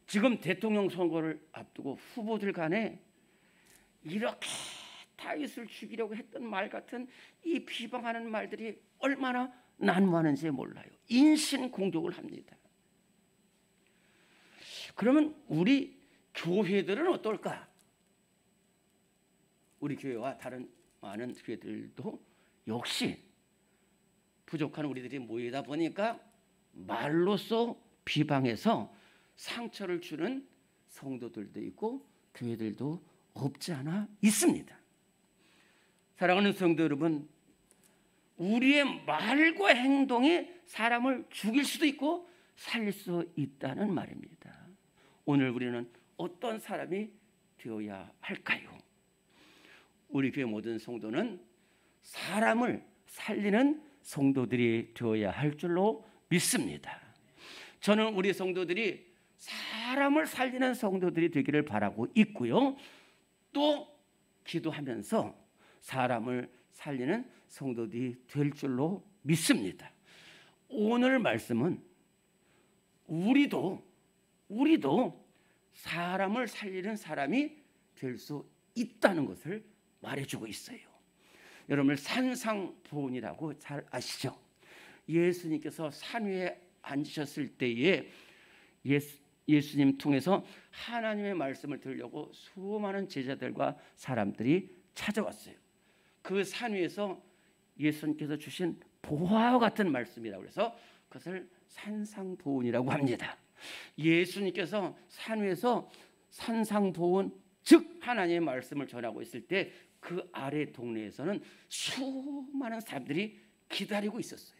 지금 대통령 선거를 앞두고 후보들 간에 이렇게 다윗을 죽이려고 했던 말 같은 이 비방하는 말들이 얼마나 난무하는지 몰라요. 인신공격을 합니다. 그러면 우리 교회들은 어떨까? 우리 교회와 다른 많은 교회들도 역시 부족한 우리들이 모이다 보니까 말로써 비방해서 상처를 주는 성도들도 있고 교회들도 없지 않아 있습니다. 사랑하는 성도 여러분, 우리의 말과 행동이 사람을 죽일 수도 있고 살릴 수 있다는 말입니다. 오늘 우리는 어떤 사람이 되어야 할까요? 우리 교회 모든 성도는 사람을 살리는 성도들이 되어야 할 줄로 믿습니다. 저는 우리 성도들이 사람을 살리는 성도들이 되기를 바라고 있고요. 또 기도하면서 사람을 살리는 성도들이 될 줄로 믿습니다. 오늘 말씀은 우리도 사람을 살리는 사람이 될 수 있다는 것을 말해주고 있어요. 여러분, 산상보훈이라고 잘 아시죠? 예수님께서 산 위에 앉으셨을 때에 예수님 통해서 하나님의 말씀을 들으려고 수많은 제자들과 사람들이 찾아왔어요. 그 산 위에서 예수님께서 주신 보화와 같은 말씀이라고 해서 그것을 산상보훈이라고 합니다. 예수님께서 산 위에서 산상보훈, 즉 하나님의 말씀을 전하고 있을 때 그 아래 동네에서는 수많은 사람들이 기다리고 있었어요.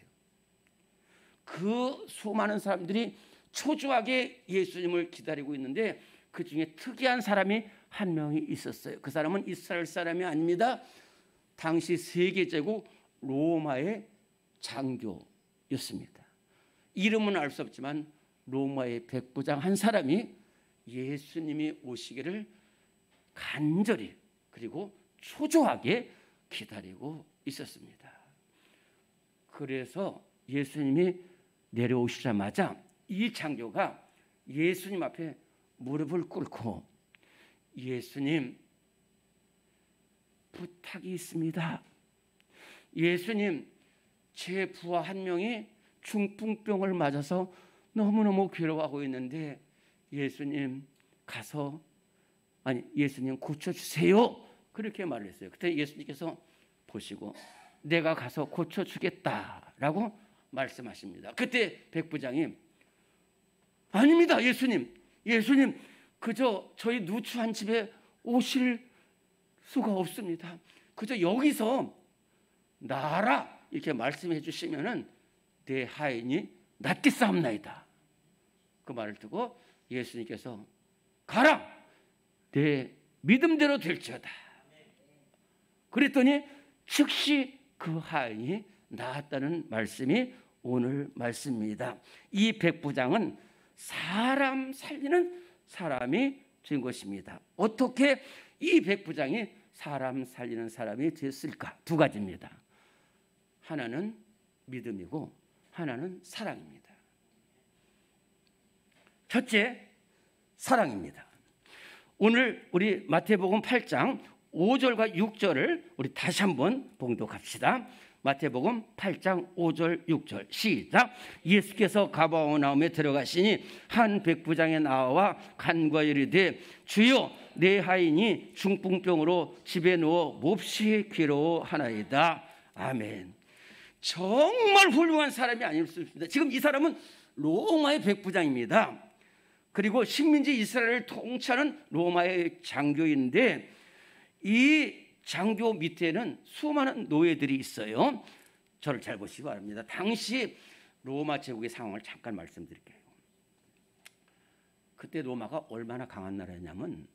그 수많은 사람들이 초조하게 예수님을 기다리고 있는데 그 중에 특이한 사람이 한 명이 있었어요. 그 사람은 이스라엘 사람이 아닙니다. 당시 세계제국 로마의 장교였습니다. 이름은 알 수 없지만 로마의 백부장 한 사람이 예수님이 오시기를 간절히 그리고 초조하게 기다리고 있었습니다. 그래서 예수님이 내려오시자마자 이 장교가 예수님 앞에 무릎을 꿇고 예수님, 부탁이 있습니다. 예수님, 제 부하 한 명이 중풍병을 맞아서 너무너무 괴로워하고 있는데 예수님 고쳐주세요. 그렇게 말을 했어요. 그때 예수님께서 보시고 내가 가서 고쳐주겠다라고 말씀하십니다. 그때 백부장이 아닙니다, 예수님. 그저 저희 누추한 집에 오실 수가 없습니다. 그저 여기서 나라 이렇게 말씀해 주시면은 내 하인이 낫겠사옵나이다. 그 말을 듣고 예수님께서 가라, 내 믿음대로 될지어다. 그랬더니 즉시 그 하인이 나았다는 말씀이 오늘 말씀입니다. 이 백부장은 사람 살리는 사람이 된 것입니다. 어떻게 이 백부장이 사람 살리는 사람이 됐을까? 두 가지입니다. 하나는 믿음이고 하나는 사랑입니다. 첫째, 사랑입니다. 오늘 우리 마태복음 8장 5절과 6절을 우리 다시 한번 봉독합시다. 마태복음 8장 5절 6절 시작. 예수께서 가버나움에 들어가시니 한 백부장의 나와 간과 이르되 주여 내 하인이 중풍병으로 집에 누워 몹시 괴로워하나이다. 아멘. 정말 훌륭한 사람이 아닐 수 없습니다. 지금 이 사람은 로마의 백부장입니다. 그리고 식민지 이스라엘을 통치하는 로마의 장교인데 이 장교 밑에는 수많은 노예들이 있어요. 저를 잘 보시기 바랍니다. 당시 로마 제국의 상황을 잠깐 말씀드릴게요. 그때 로마가 얼마나 강한 나라였냐면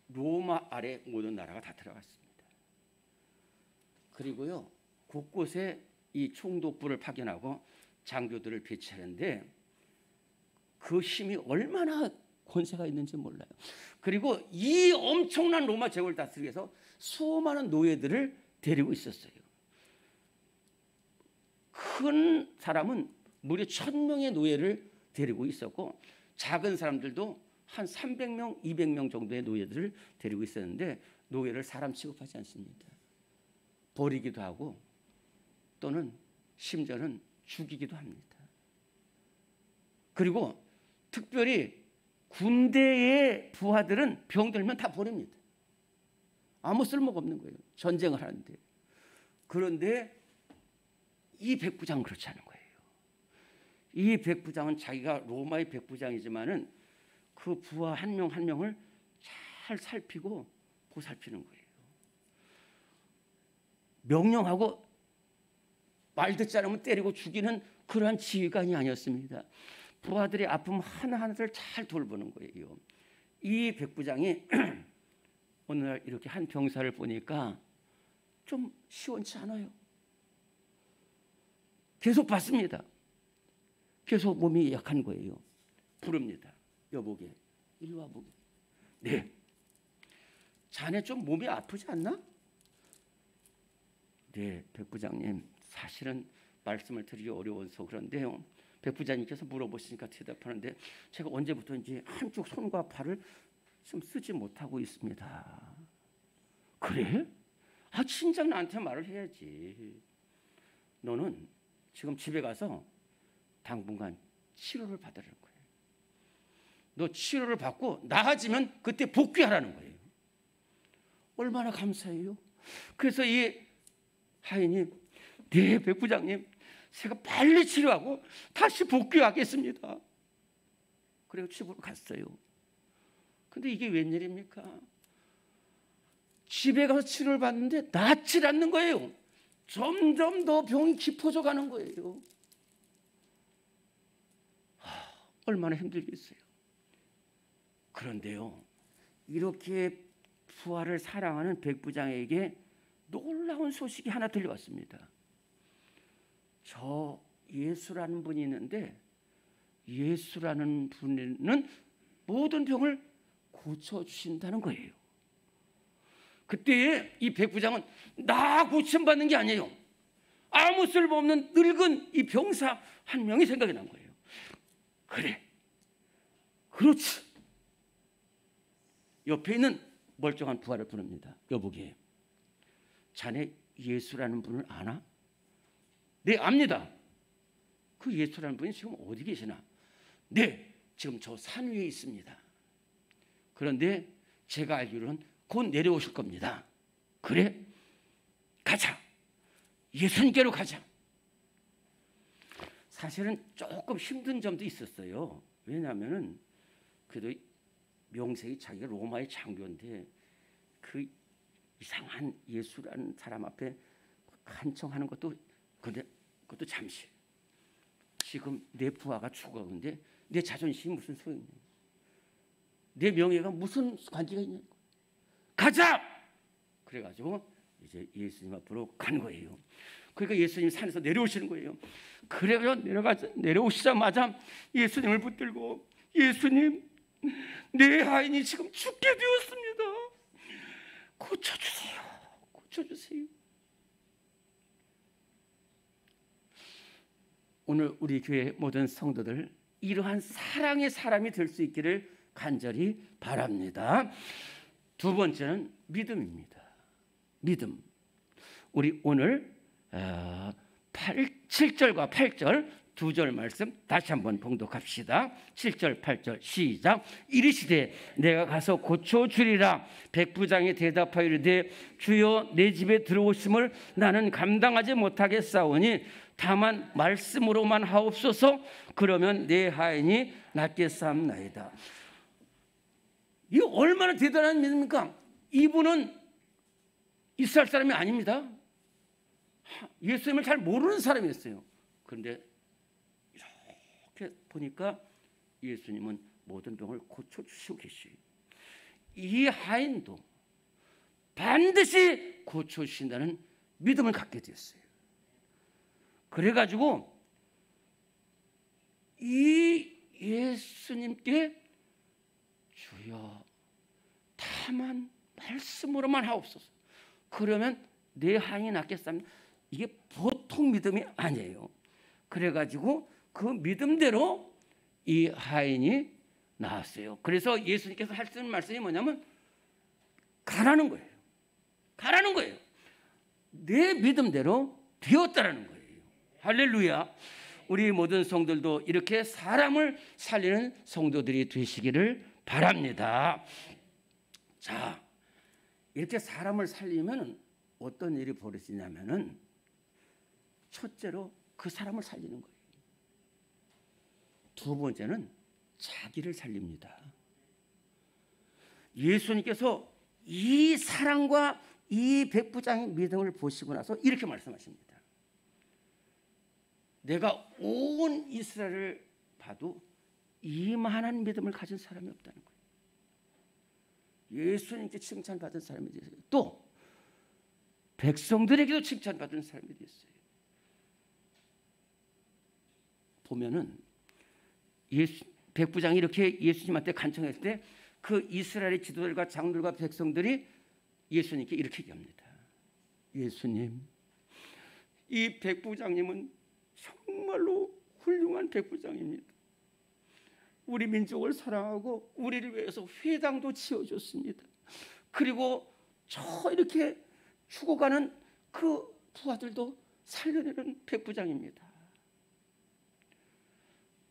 로마 아래 모든 나라가 다 들어갔습니다. 그리고요, 곳곳에 이 총독부를 파견하고 장교들을 배치하는데 그 힘이 얼마나 권세가 있는지 몰라요. 그리고 이 엄청난 로마 제국을 다스리기 위해서 수많은 노예들을 데리고 있었어요. 큰 사람은 무려 1000명의 노예를 데리고 있었고 작은 사람들도 한 300명, 200명 정도의 노예들을 데리고 있었는데 노예를 사람 취급하지 않습니다. 버리기도 하고 또는 심지어는 죽이기도 합니다. 그리고 특별히 군대의 부하들은 병들면 다 버립니다. 아무 쓸모가 없는 거예요. 전쟁을 하는데. 그런데 이 백부장은 그렇지 않은 거예요. 이 백부장은 자기가 로마의 백부장이지만은 그 부하 한 명 한 명을 잘 살피고 보살피는 거예요. 명령하고 말 듣지 않으면 때리고 죽이는 그러한 지휘관이 아니었습니다. 부하들의 아픔 하나하나를 잘 돌보는 거예요. 이 백부장이 어느 날 이렇게 한 병사를 보니까 좀 시원치 않아요. 계속 봤습니다. 계속 몸이 약한 거예요. 부릅니다. 여보게, 일로 와보게. 네. 자네 좀 몸이 아프지 않나? 네, 백부장님. 사실은 말씀을 드리기 어려워서 그런데요. 백부장님께서 물어보시니까 대답하는데 제가 언제부터인지 한쪽 손과 발을 좀 쓰지 못하고 있습니다. 그래? 아, 진작 나한테 말을 해야지. 너는 지금 집에 가서 당분간 치료를 받으라는 거예요. 너 치료를 받고 나아지면 그때 복귀하라는 거예요. 얼마나 감사해요. 그래서 이 하인이 네, 백부장님, 제가 빨리 치료하고 다시 복귀하겠습니다. 그리고 집으로 갔어요. 근데 이게 웬일입니까? 집에 가서 치료를 받는데 낫질 않는 거예요. 점점 더 병이 깊어져 가는 거예요. 얼마나 힘들겠어요. 그런데요, 이렇게 부하를 사랑하는 백부장에게 놀라운 소식이 하나 들려왔습니다. 저 예수라는 분이 있는데 예수라는 분은 모든 병을 고쳐주신다는 거예요. 그때 이 백부장은 나 고침받는 게 아니에요. 아무 쓸모없는 늙은 이 병사 한 명이 생각이 난 거예요. 그래, 그렇지. 옆에 있는 멀쩡한 부하를 부릅니다. 여보게, 자네 예수라는 분을 아나? 네, 압니다. 그 예수라는 분이 지금 어디 계시나? 네, 지금 저 산 위에 있습니다. 그런데 제가 알기로는 곧 내려오실 겁니다. 그래? 가자. 예수님께로 가자. 사실은 조금 힘든 점도 있었어요. 왜냐하면은 그래도 명색이 자기가 로마의 장교인데 그 이상한 예수라는 사람 앞에 간청하는 것도, 근데 그것도 잠시. 지금 내 부하가 죽었는데 내 자존심이 무슨 소용이냐? 내 명예가 무슨 관계가 있냐? 가자! 그래가지고 이제 예수님 앞으로 간 거예요. 그러니까 예수님 산에서 내려오시는 거예요. 그래서 내려오시자마자 예수님을 붙들고, 예수님, 내 아인이 지금 죽게 되었습니다. 고쳐주세요. 고쳐주세요. 오늘 우리 교회 모든 성도들, 이러한 사랑의 사람이 될 수 있기를 간절히 바랍니다. 두 번째는 믿음입니다. 믿음. 우리 오늘 7절과 8절 두 절 말씀 다시 한번 봉독합시다. 7절 8절 시작. 이르시되 내가 가서 고쳐주리라. 백부장이 대답하여 이르되 주여 내 집에 들어오심을 나는 감당하지 못하겠사오니 다만 말씀으로만 하옵소서. 그러면 내 하인이 낫겠사옵나이다. 이 얼마나 대단한 믿음입니까? 이분은 이스라엘 사람이 아닙니다. 예수님을 잘 모르는 사람이었어요. 그런데 이렇게 보니까 예수님은 모든 병을 고쳐주시고 계시요. 이 하인도 반드시 고쳐주신다는 믿음을 갖게 되었어요. 그래가지고 이 예수님께 주여 다만 말씀으로만 하옵소서. 그러면 내 하인이 낫겠습니다. 이게 보통 믿음이 아니에요. 그래가지고 그 믿음대로 이 하인이 나왔어요. 그래서 예수님께서 하시는 말씀이 뭐냐면 가라는 거예요. 가라는 거예요. 내 믿음대로 되었다라는 거예요. 할렐루야. 우리 모든 성도들도 이렇게 사람을 살리는 성도들이 되시기를 바랍니다. 자, 이렇게 사람을 살리면 어떤 일이 벌어지냐면은 첫째로 그 사람을 살리는 거예요. 두 번째는 자기를 살립니다. 예수님께서 이 사랑과 이 백부장의 믿음을 보시고 나서 이렇게 말씀하십니다. 내가 온 이스라엘을 봐도 이만한 믿음을 가진 사람이 없다는 거예요. 예수님께 칭찬받은 사람이 되었어요. 또 백성들에게도 칭찬받은 사람이 되었어요. 보면은 백부장이 이렇게 예수님한테 간청했을 때 그 이스라엘의 지도자들과 장로들과 백성들이 예수님께 이렇게 얘기합니다. 예수님, 이 백부장님은 정말로 훌륭한 백부장입니다. 우리 민족을 사랑하고 우리를 위해서 회당도 지어줬습니다. 그리고 저 이렇게 죽어가는 그 부하들도 살려내는 백부장입니다.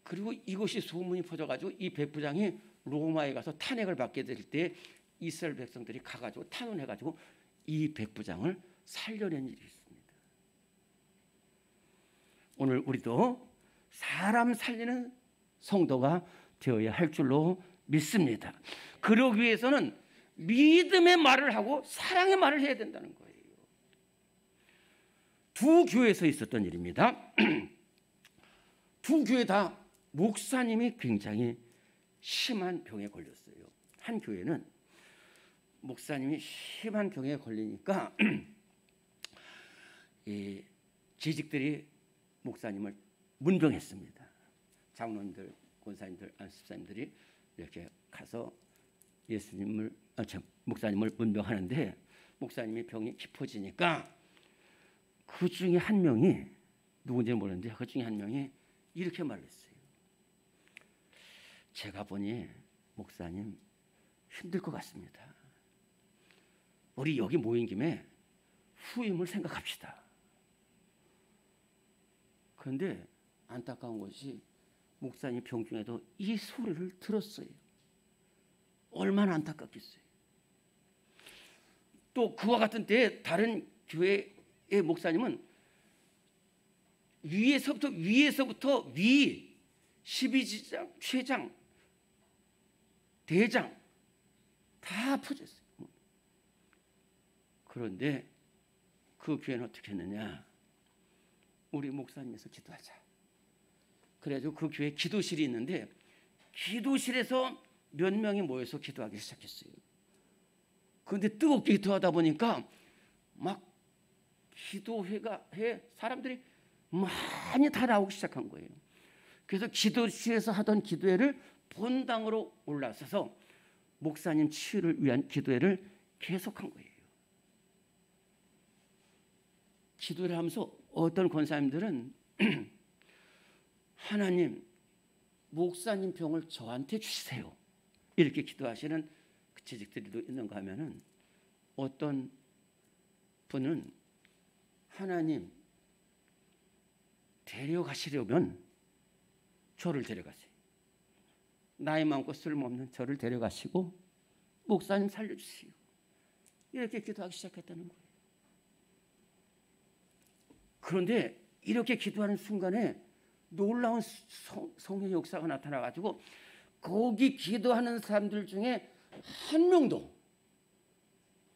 그리고 이것이 소문이 퍼져가지고 이 백부장이 로마에 가서 탄핵을 받게 될 때 이스라엘 백성들이 가가지고 탄원해가지고 이 백부장을 살려낸 일이 있습니다. 오늘 우리도 사람 살리는 성도가 되어야 할 줄로 믿습니다. 그러기 위해서는 믿음의 말을 하고 사랑의 말을 해야 된다는 거예요. 두 교회에서 있었던 일입니다. 두 교회 다 목사님이 굉장히 심한 병에 걸렸어요. 한 교회는 목사님이 심한 병에 걸리니까 이 재직들이 목사님을 문병했습니다. 장로님들, 권사님들, 안수사님들이 이렇게 가서 목사님을 문병하는데 목사님이 병이 깊어지니까 그 중에 한 명이 누군지 모르는데 그 중에 한 명이 이렇게 말했어요. 제가 보니 목사님 힘들 것 같습니다. 우리 여기 모인 김에 후임을 생각합시다. 그런데 안타까운 것이 목사님 병 중에도 이 소리를 들었어요. 얼마나 안타깝겠어요. 또 그와 같은 때에 다른 교회의 목사님은 위에서부터 위 12지장, 최장, 대장 다 퍼졌어요. 그런데 그 교회는 어떻게 했느냐? 우리 목사님에서 기도하자. 그래가지고 그 교회 기도실이 있는데 기도실에서 몇 명이 모여서 기도하기 시작했어요. 그런데 뜨겁게 기도하다 보니까 막 기도회에 사람들이 많이 다 나오기 시작한 거예요. 그래서 기도실에서 하던 기도회를 본당으로 올라서서 목사님 치유를 위한 기도회를 계속한 거예요. 기도를 하면서 어떤 권사님들은 하나님, 목사님 병을 저한테 주세요. 이렇게 기도하시는 그 재직들도 있는가 하면은, 어떤 분은 하나님 데려가시려면 저를 데려가세요. 나이 많고 쓸모없는 저를 데려가시고 목사님 살려주세요. 이렇게 기도하기 시작했다는 거예요. 그런데 이렇게 기도하는 순간에 놀라운 성령의 역사가 나타나가지고 거기 기도하는 사람들 중에 한 명도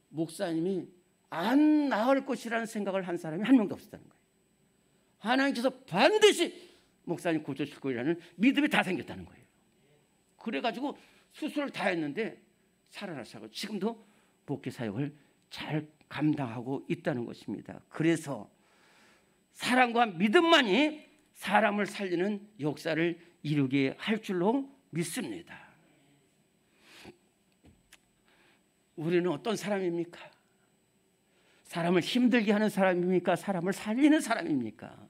목사님이 안 나을 것이라는 생각을 한 사람이 한 명도 없었다는 거예요. 하나님께서 반드시 목사님 고쳐줄 거라는 믿음이 다 생겼다는 거예요. 그래가지고 수술을 다 했는데 살아나서 지금도 목회 사역을 잘 감당하고 있다는 것입니다. 그래서 사랑과 믿음만이 사람을 살리는 역사를 이루게 할 줄로 믿습니다. 우리는 어떤 사람입니까? 사람을 힘들게 하는 사람입니까? 사람을 살리는 사람입니까?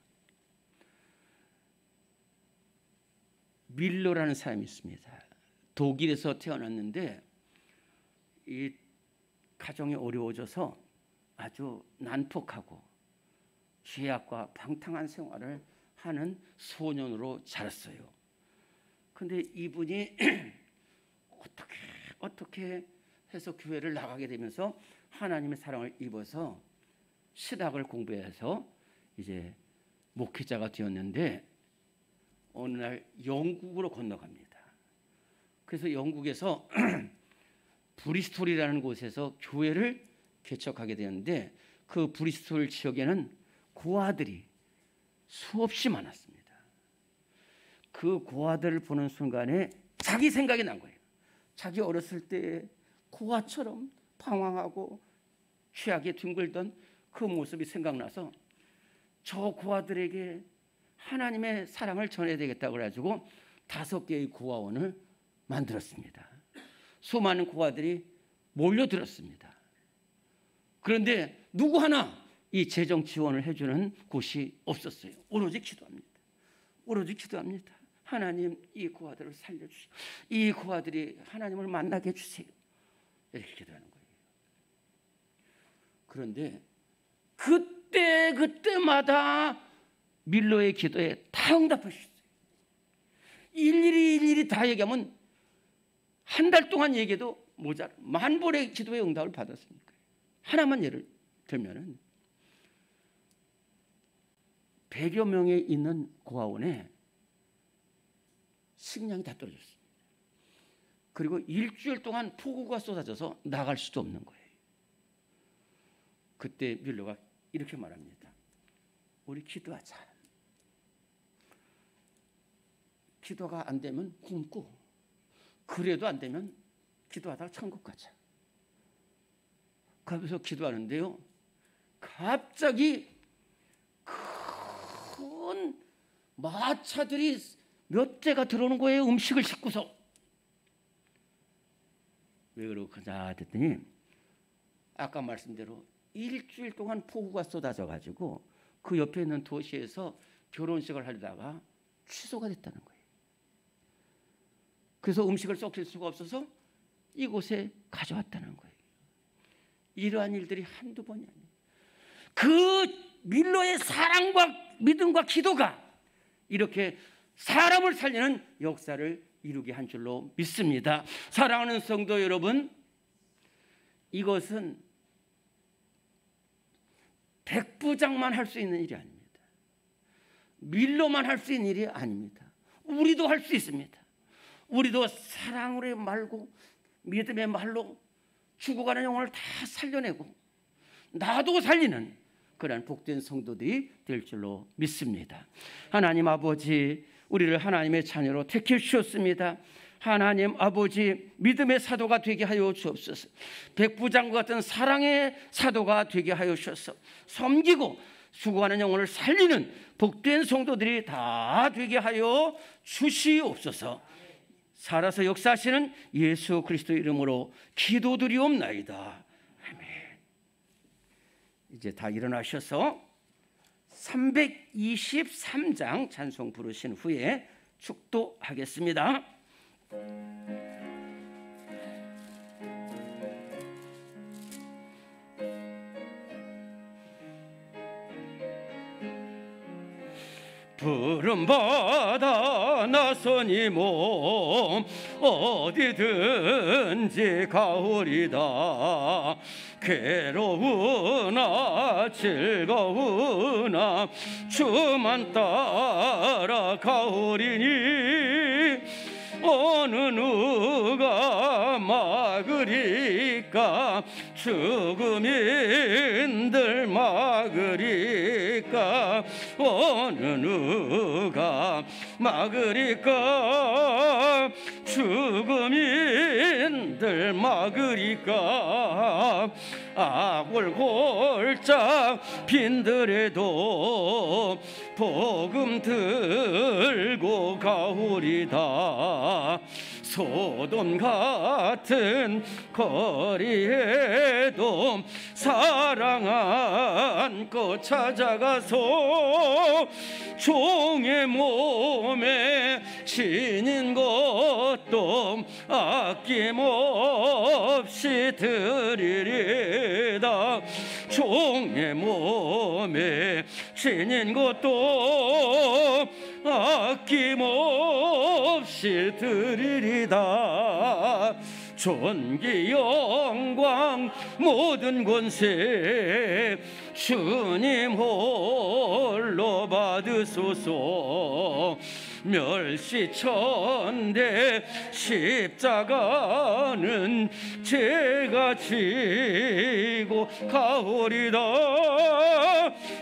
밀로라는 사람이 있습니다. 독일에서 태어났는데 이 가정이 어려워져서 아주 난폭하고 죄악과 방탕한 생활을 하는 소년으로 자랐어요. 근데 이분이 어떻게 해서 교회를 나가게 되면서 하나님의 사랑을 입어서 신학을 공부해서 이제 목회자가 되었는데, 어느 날 영국으로 건너갑니다. 그래서 영국에서 브리스톨이라는 곳에서 교회를 개척하게 되었는데, 그 브리스톨 지역에는 고아들이 수없이 많았습니다. 그 고아들을 보는 순간에 자기 생각이 난 거예요. 자기 어렸을 때 고아처럼 방황하고 취하게 둥글던 그 모습이 생각나서 저 고아들에게 하나님의 사랑을 전해야 되겠다고 그래가지고 5개의 고아원을 만들었습니다. 수많은 고아들이 몰려들었습니다. 그런데 누구 하나 이 재정 지원을 해주는 곳이 없었어요. 오로지 기도합니다. 오로지 기도합니다. 하나님, 이 고아들을 살려주시고 이 고아들이 하나님을 만나게 해주세요. 이렇게 기도하는 거예요. 그런데 그때마다 밀로의 기도에 다 응답하셨어요. 일일이 다 얘기하면 한 달 동안 얘기해도 모자라. 10,000번의 기도의 응답을 받았으니까. 하나만 예를 들면은 100여 명에 있는 고아원에 식량이 다 떨어졌습니다. 그리고 일주일 동안 폭우가 쏟아져서 나갈 수도 없는 거예요. 그때 밀로가 이렇게 말합니다. 우리 기도하자. 기도가 안 되면 굶고, 그래도 안 되면 기도하다가 천국 가자. 그래서 기도하는데요, 갑자기 큰 마차들이 몇 대가 들어오는 거예요. 음식을 싣고서. 왜 그러냐 했더니 아까 말씀대로 일주일 동안 폭우가 쏟아져 가지고 그 옆에 있는 도시에서 결혼식을 하려다가 취소가 됐다는 거예요. 그래서 음식을 썩힐 수가 없어서 이곳에 가져왔다는 거예요. 이러한 일들이 한두 번이 아니에요. 그 밀로의 사랑과 믿음과 기도가 이렇게 사람을 살리는 역사를 이루게 한 줄로 믿습니다. 사랑하는 성도 여러분, 이것은 백부장만 할 수 있는 일이 아닙니다. 밀로만 할 수 있는 일이 아닙니다. 우리도 할 수 있습니다. 우리도 사랑으로의 말고 믿음의 말로 죽어가는 영혼을 다 살려내고 나도 살리는 그러한 복된 성도들이 될 줄로 믿습니다. 하나님 아버지, 우리를 하나님의 자녀로 택해 주셨습니다. 하나님 아버지, 믿음의 사도가 되게 하여 주옵소서. 백부장과 같은 사랑의 사도가 되게 하여 주셔서 섬기고 수고하는 영혼을 살리는 복된 성도들이 다 되게 하여 주시옵소서. 살아서 역사하시는 예수 그리스도 이름으로 기도드리옵나이다. 아멘. 이제 다 일어나셔서 323장 찬송 부르신 후에 축도하겠습니다. 푸른 바다 나서니 몸 어디든지 가오리다. 괴로우나 즐거우나 주만 따라 가오리니 어느 누가 막으리까 죽음인들 막으리까 어느 누가 막으리까 죽음인들 막으리까 아골골짝 빈들에도 복음 들고 가오리다. 소돔 같은 거리에도 사랑 안고 찾아가서 종의 몸에 지닌 것도 아낌없이 드리리다. 종의 몸에 지닌 것도 아낌없이 드리리다. 존귀 영광 모든 권세 주님 홀로 받으소서. 멸시천대 십자가는 제가 지고 가오리다.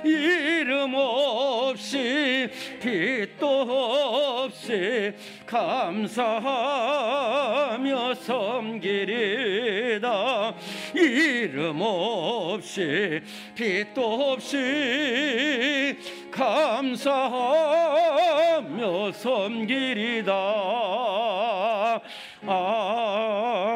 이름 없이 빛도 없이 감사하며 섬기리다. 이름 없이 빛도 없이 감사하며 섬기리다. 아멘.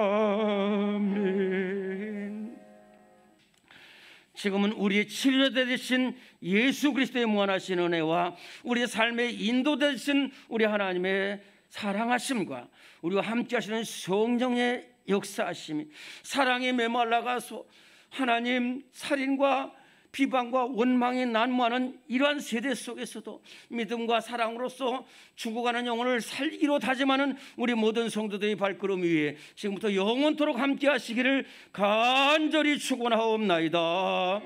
지금은 우리의 치료자 되신 예수 그리스도의 무한하신 은혜와 우리의 삶의 인도 되신 우리 하나님의 사랑하심과 우리와 함께 하시는 성령의 역사하심이 사랑에 메말라가서 하나님 살인과 비방과 원망이 난무하는 이러한 세대 속에서도 믿음과 사랑으로서 죽어가는 영혼을 살리기로 다짐하는 우리 모든 성도들의 발걸음 위에 지금부터 영원토록 함께 하시기를 간절히 축원하옵나이다.